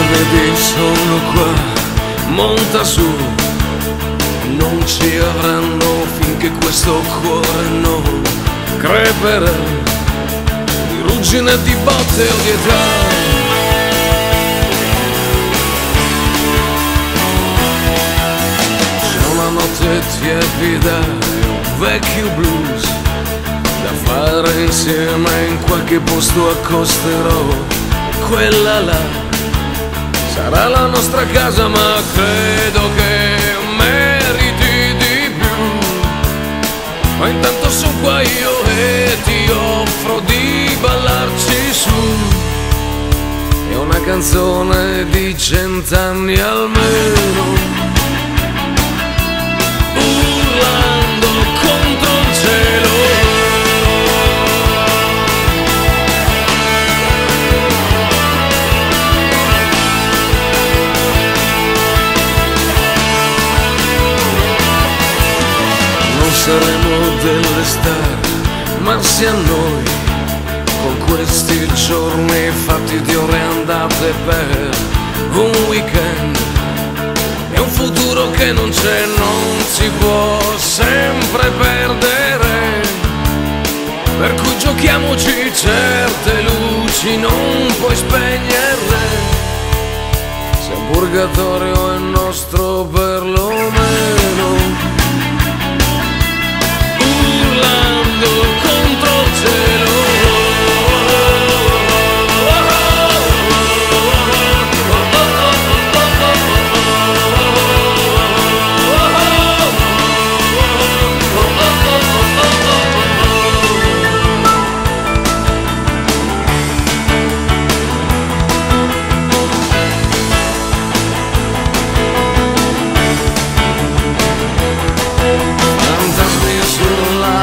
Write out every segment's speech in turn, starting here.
Vedi, sono qua, monta su, non ci avranno finché questo cuore non creperà di ruggine e di botte o di età. C'è una notte tiepida e un vecchio blues da fare insieme, in qualche posto accosterò quella là. Sarà la nostra casa, ma credo che meriti di più. Ma intanto sono qua io e ti offro di ballarci su. È una canzone di 100 anni almeno, urlando contro il cielo. Saremo delle star, ma sia noi, con questi giorni fatti di ore andate per un weekend e un futuro che non c'è, non si può sempre perdere, per cui giochiamoci certe luci, non puoi spegnerle, se il purgatorio è nostro perlomeno. Contro il cielo, fantasmi sulla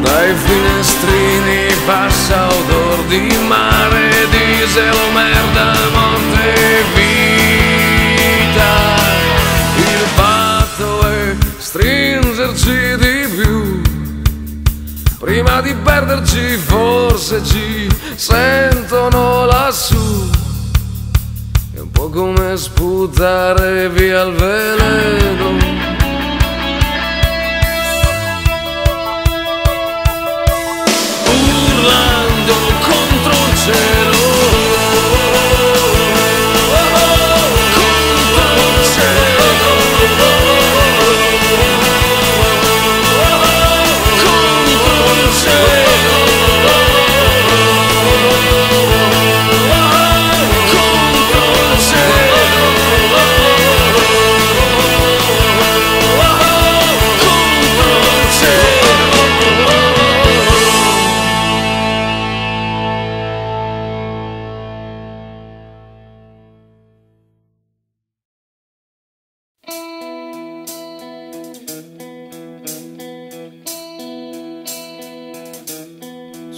dai finestrini passa odor di mare, diesel, merda, morte, vita. Il fatto è stringerci di più, prima di perderci forse ci sentono lassù. È un po' come sputare via il veleno. Contro il cielo, contro il cielo, contro il cielo, contro il cielo, contro il cielo.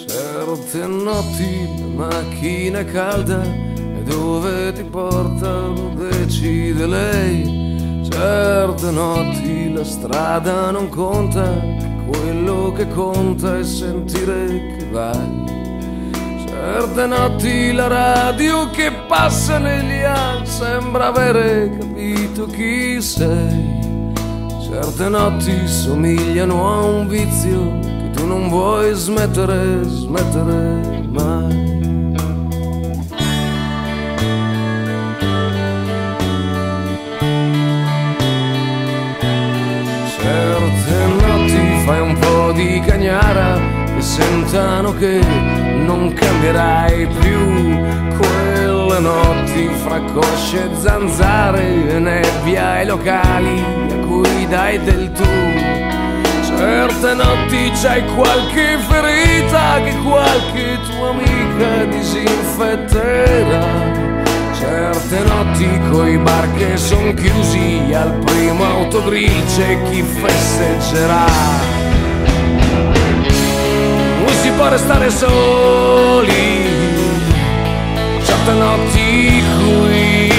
Certe notti la macchina è calda e dove ti portano decide lei. Certe notti la strada non conta, quello che conta è sentire che vai. Certe notti la radio che passa negli anni sembra avere capito chi sei. Certe notti somigliano a un vizio che tu non vuoi smettere mai. Certe notti fai un po' di cagnara e sentano che non cambierai più. Quelle notti fra cosce e zanzare e nebbia ai locali a cui dai del tu. Certe notti c'hai qualche ferita che qualche tua amica disinfetterà. Certe notti coi bar che son chiusi al primo autogrill c'è chi festeggerà. Si può può restare soli, certe notti qui,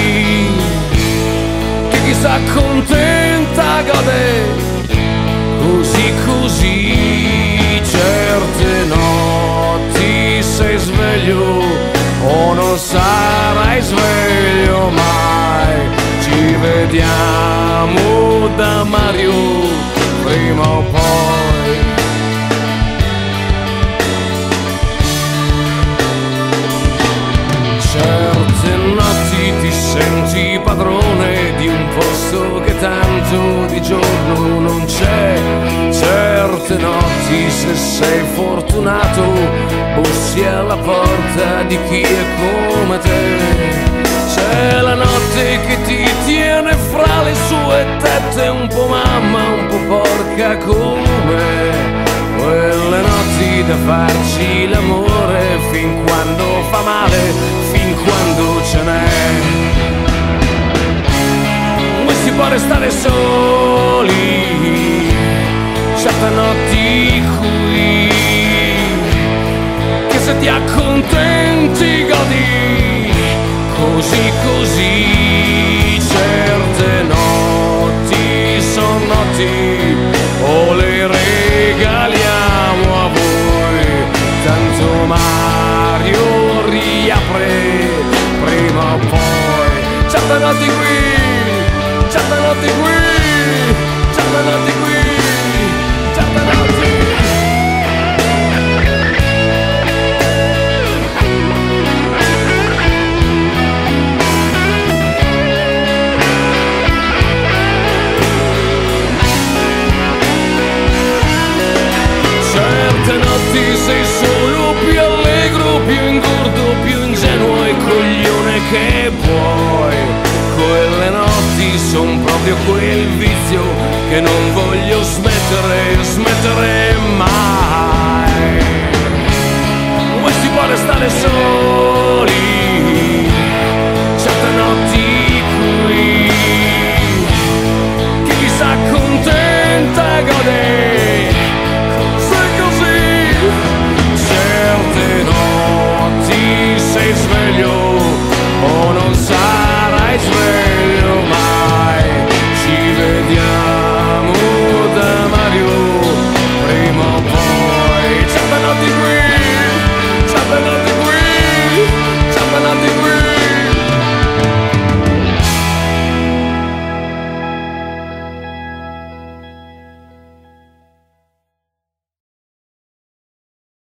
che chi s'accontenta gode così così, certe notti sei sveglio o non sarai sveglio mai, ci vediamo da Mario prima o poi. Certe notti ti senti padrone di un posto che tanto di giorno non c'è, certe notti se sei fortunato bussi alla porta di chi è come te. C'è la notte che ti tiene fra le sue tette, un po' mamma, un po' porca come quelle notti da farci l'amore fin quando fa male, fin quando ce n'è. Poi si può restare soli, certe notti qui, che se ti accontenti godi così così, certe notti son notti o le regaliamo a voi, tanto Mario riapre prima o poi. Certe notti qui, certe notti qui, certe notti qui, certe notti. Sei solo più allegro, più ingordo, più ingenuo e coglione che puoi. Quelle notti son proprio quel vizio che non voglio